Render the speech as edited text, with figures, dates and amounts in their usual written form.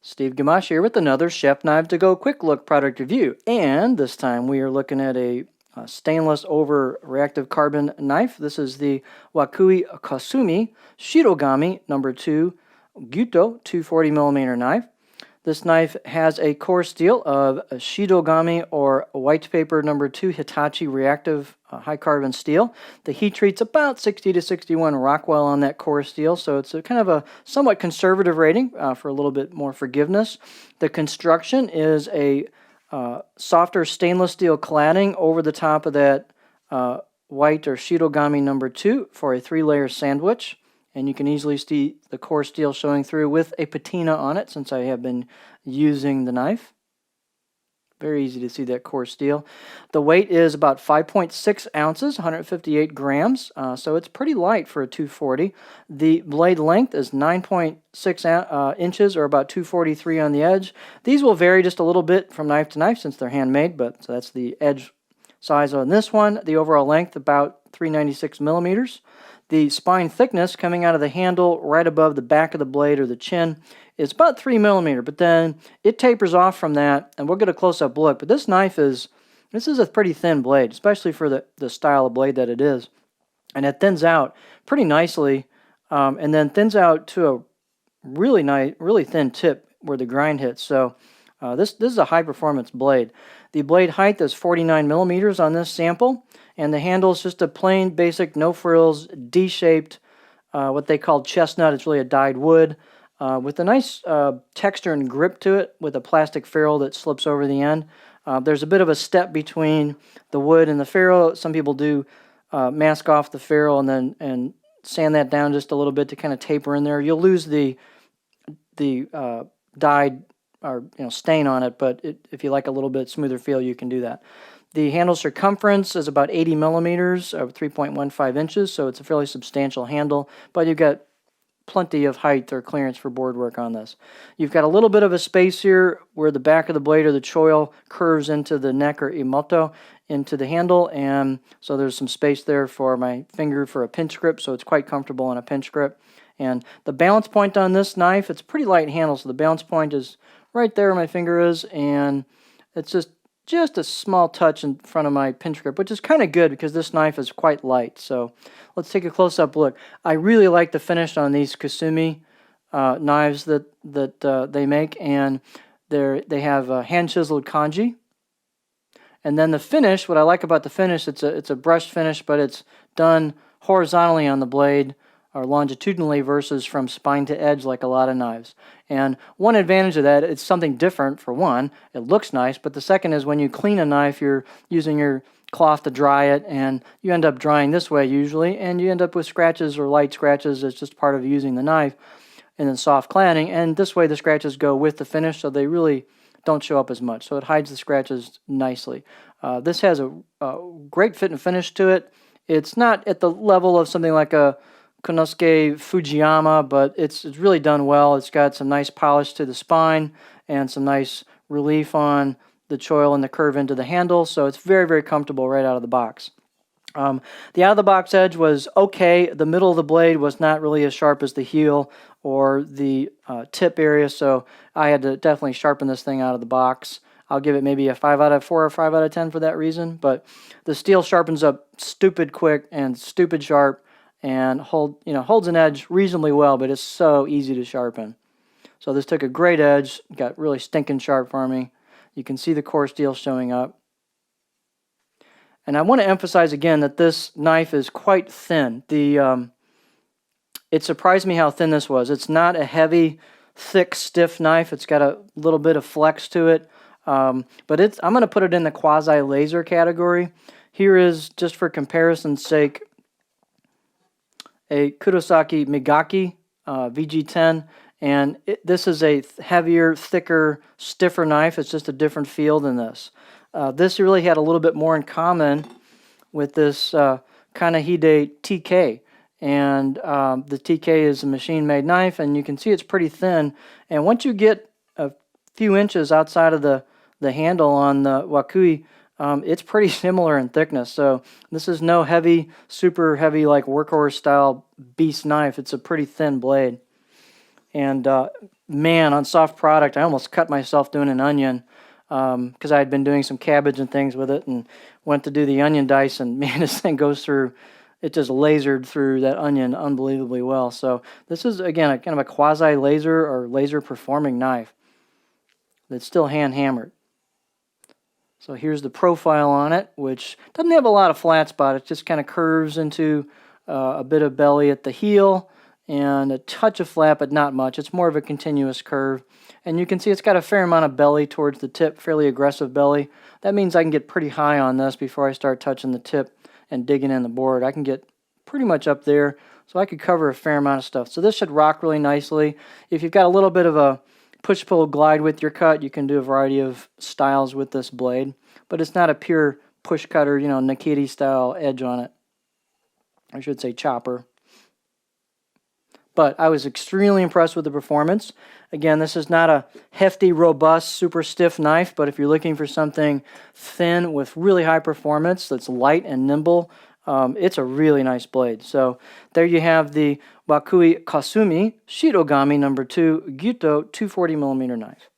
Steve Gamache here with another Chef Knife to Go quick look product review. And this time we are looking at a stainless over reactive carbon knife. This is the Wakui Kasumi Shirogami number 2 Gyuto 240mm knife. This knife has a core steel of a Shirogami or white paper number 2 Hitachi reactive high carbon steel. The heat treat's about 60 to 61 Rockwell on that core steel, so it's a kind of a somewhat conservative rating for a little bit more forgiveness. The construction is a softer stainless steel cladding over the top of that white or Shirogami number 2 for a 3-layer sandwich. And you can easily see the core steel showing through with a patina on it since I have been using the knife. Very easy to see that core steel. The weight is about 5.6 ounces, 158 grams, so it's pretty light for a 240. The blade length is 9.6 inches, or about 243 on the edge. These will vary just a little bit from knife to knife since they're handmade, but so that's the edge size on this one. The overall length about 396 millimeters. The spine thickness coming out of the handle right above the back of the blade or the chin is about 3 millimeters, but then it tapers off from that, and we'll get a close-up look. But this is a pretty thin blade, especially for the style of blade that it is. And it thins out pretty nicely, and then thins out to a really nice, really thin tip where the grind hits. So this is a high-performance blade. The blade height is 49 millimeters on this sample, and the handle is just a plain, basic, no frills, D-shaped, what they call chestnut. It's really a dyed wood with a nice texture and grip to it with a plastic ferrule that slips over the end. There's a bit of a step between the wood and the ferrule. Some people do mask off the ferrule and sand that down just a little bit to kind of taper in there. You'll lose the dyed or stain on it, but if you like a little bit smoother feel, you can do that. The handle circumference is about 80 millimeters, or 3.15 inches, so it's a fairly substantial handle, but you've got plenty of height or clearance for board work on this. You've got a little bit of a space here where the back of the blade or the choil curves into the neck or imoto into the handle, and so there's some space there for my finger for a pinch grip, so it's quite comfortable on a pinch grip. And the balance point on this knife, it's a pretty light handle, so the balance point is right there where my finger is, and it's just a small touch in front of my pinch grip, which is kind of good because this knife is quite light. So let's take a close-up look. I really like the finish on these Kasumi knives that they make, and they have hand-chiseled kanji. And then the finish, what I like about the finish, it's a brushed finish, but it's done horizontally on the blade, or longitudinally versus from spine to edge like a lot of knives. And one advantage of that, it's something different for one. It looks nice, but the second is when you clean a knife, you're using your cloth to dry it, and you end up drying this way usually, and you end up with scratches or light scratches. It's just part of using the knife, and then soft cladding. And this way the scratches go with the finish, so they really don't show up as much. So it hides the scratches nicely. This has a great fit and finish to it. It's not at the level of something like a Konosuke Fujiyama, but it's really done well. It's got some nice polish to the spine and some nice relief on the choil and the curve into the handle, so it's very, very comfortable right out of the box. The out-of-the-box edge was okay. The middle of the blade was not really as sharp as the heel or the tip area, so I had to definitely sharpen this thing out of the box. I'll give it maybe a 5 out of 4 or 5 out of 10 for that reason, but the steel sharpens up stupid quick and stupid sharp, and holds an edge reasonably well, but it's so easy to sharpen. So this took a great edge, got really stinking sharp for me. You can see the core steel showing up. And I want to emphasize again that this knife is quite thin. It surprised me how thin this was. It's not a heavy, thick, stiff knife. It's got a little bit of flex to it. But I'm going to put it in the quasi-laser category. Here is, just for comparison's sake, a Kurosaki Migaki VG10, and this is a heavier, thicker, stiffer knife. It's just a different feel than this. This really had a little bit more in common with this Kanehide TK, and the TK is a machine-made knife, and you can see it's pretty thin, and once you get a few inches outside of the handle on the Wakui, it's pretty similar in thickness. So this is no heavy, super heavy like workhorse style beast knife. It's a pretty thin blade. And man, on soft product, I almost cut myself doing an onion because I had been doing some cabbage and things with it, and went to do the onion dice, and man, this thing goes through. It just lasered through that onion unbelievably well. So this is, again, a kind of a quasi-laser or laser performing knife that's still hand hammered. So here's the profile on it, which doesn't have a lot of flat spot. It just kind of curves into a bit of belly at the heel and a touch of flat, but not much. It's more of a continuous curve. And you can see it's got a fair amount of belly towards the tip, fairly aggressive belly. That means I can get pretty high on this before I start touching the tip and digging in the board. I can get pretty much up there, so I could cover a fair amount of stuff. So this should rock really nicely. If you've got a little bit of a push-pull glide with your cut, you can do a variety of styles with this blade, but it's not a pure push cutter, Nakiri style edge on it. I should say chopper. But I was extremely impressed with the performance. Again, this is not a hefty, robust, super stiff knife, but if you're looking for something thin with really high performance that's light and nimble, it's a really nice blade. So there you have the Wakui Kasumi Shirogami No. 2 Gyuto 240mm knife.